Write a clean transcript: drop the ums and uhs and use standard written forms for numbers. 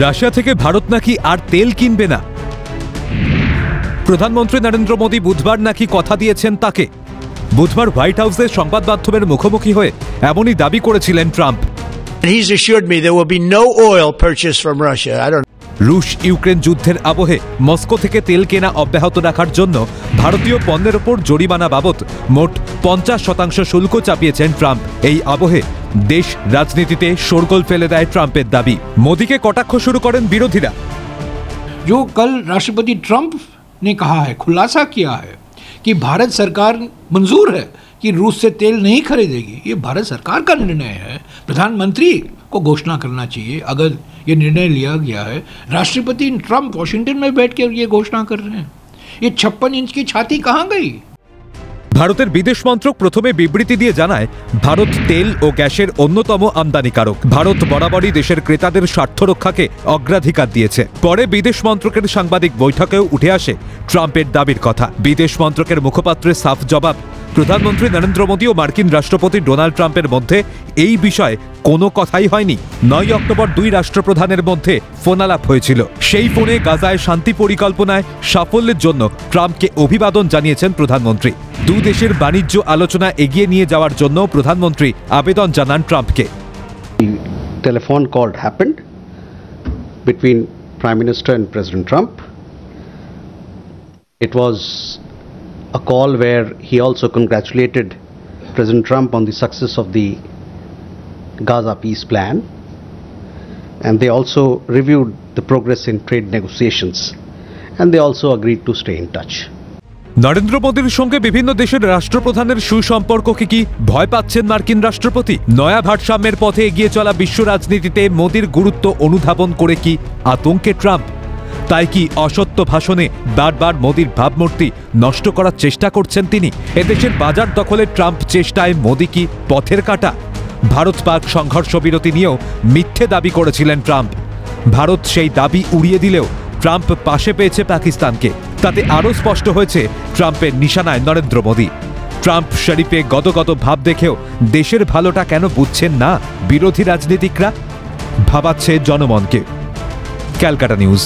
Russia থেকে ভারত নাকি আর তেল কিনবে না। প্রধানমন্ত্রী নরেন্দ্র মোদী বুধবার নাকি কথা দিয়েছেন তাকে। বুধবার হোয়াইট হাউসে সংবাদ মাধ্যমের মুখোমুখি হয়ে এমনই দাবি করেছিলেন Trump. He's assured me there will be no oil purchased from Russia. রুশ ইউক্রেন যুদ্ধের আবহে মস্কো থেকে তেল কেনা অব্যাহত রাখার জন্য ভারতীয় পণ্যের ওপর জরিমানা বাবদ মোট 50% শুল্ক চাপিয়েছেন ট্রাম্প। এই আবহে দেশ রাজনীতিতে শোরগোল ফেলে দেয় ট্রাম্পের দাবি। মোদীকে কটাক্ষ শুরু করেন বিরোধীরা। जो कल राष्ट्रपति ट्रंप ने कहा है, खुलासा किया है कि भारत सरकार मंजूर है कि रूस से तेल नहीं खरीदेगी, ये भारत सरकार का निर्णय है। प्रधानमंत्री को घोषणा करना चाहिए अगर ये निर्णय लिया गया है। राष्ट्रपति ट्रंप वॉशिंगटन में बैठ कर ये घोषणा कर रहे हैं। ये 56 इंच की छाती कहाँ गई? ভারতের বিদেশ মন্ত্রক প্রথমে বিবৃতি দিয়ে জানায়, ভারত তেল ও গ্যাসের অন্যতম আমদানিকারক। ভারত বরাবরই দেশের ক্রেতাদের স্বার্থ রক্ষাকে অগ্রাধিকার দিয়েছে। পরে বিদেশ মন্ত্রকের সাংবাদিক বৈঠকেও উঠে আসে ট্রাম্পের দাবির কথা। বিদেশ মন্ত্রকের মুখপাত্রের সাফ জবাব, প্রধানমন্ত্রী নরেন্দ্র মোদী ও মার্কিন রাষ্ট্রপতি ডোনাল্ড ট্রাম্পের মধ্যে এই বিষয়ে কোনো কথাই হয়নি। 9 অক্টোবর দুই রাষ্ট্রপ্রধানের মধ্যে ফোনালাপ হয়েছিল। সেই ফোনে গাজায় শান্তি পরিকল্পনায় সাফল্যের জন্য ট্রাম্পকে অভিবাদন জানিয়েছেন প্রধানমন্ত্রী। দুই দেশের বাণিজ্য আলোচনা এগিয়ে নিয়ে যাওয়ার জন্য প্রধানমন্ত্রী আবেদন জানান ট্রাম্পকে। Telephone call happened between Prime Minister and President Trump. It was a call where he also congratulated President Trump on the success of the Gaza peace plan, and they also reviewed the progress in trade negotiations, and they also agreed to stay in touch. Narendra মোদীর সঙ্গে বিভিন্ন দেশের রাষ্ট্রপ্রধানের সুসম্পর্ককে কি ভয় পাচ্ছেন মার্কিন রাষ্ট্রপতি? নয়া ভারসাম্যের পথে এগিয়ে চলা বিশ্ব রাজনীতিতে মোদীর গুরুত্ব অনুধাবন করে কি আতঙ্কে ট্রাম্প? তাই কি অসত্য ভাষণে বারবার মোদীর ভাবমূর্তি নষ্ট করার চেষ্টা করছেন তিনি? এদেশের বাজার দখলের ট্রাম্প চেষ্টায় মোদী কি পথের কাঁটা? ভারত পাক সংঘর্ষ বিরতি নিয়েও মিথ্যে দাবি করেছিলেন ট্রাম্প। ভারত সেই দাবি উড়িয়ে দিলেও ট্রাম্প পাশে পেয়েছে পাকিস্তানকে। তাতে আরও স্পষ্ট হয়েছে ট্রাম্পের নিশানায় নরেন্দ্র মোদী। ট্রাম্প শরীফে গদগদ ভাব দেখেও দেশের ভালোটা কেন বুঝছেন না বিরোধী রাজনীতিকরা? ভাবাচ্ছে জনমনকে। ক্যালকাটা নিউজ।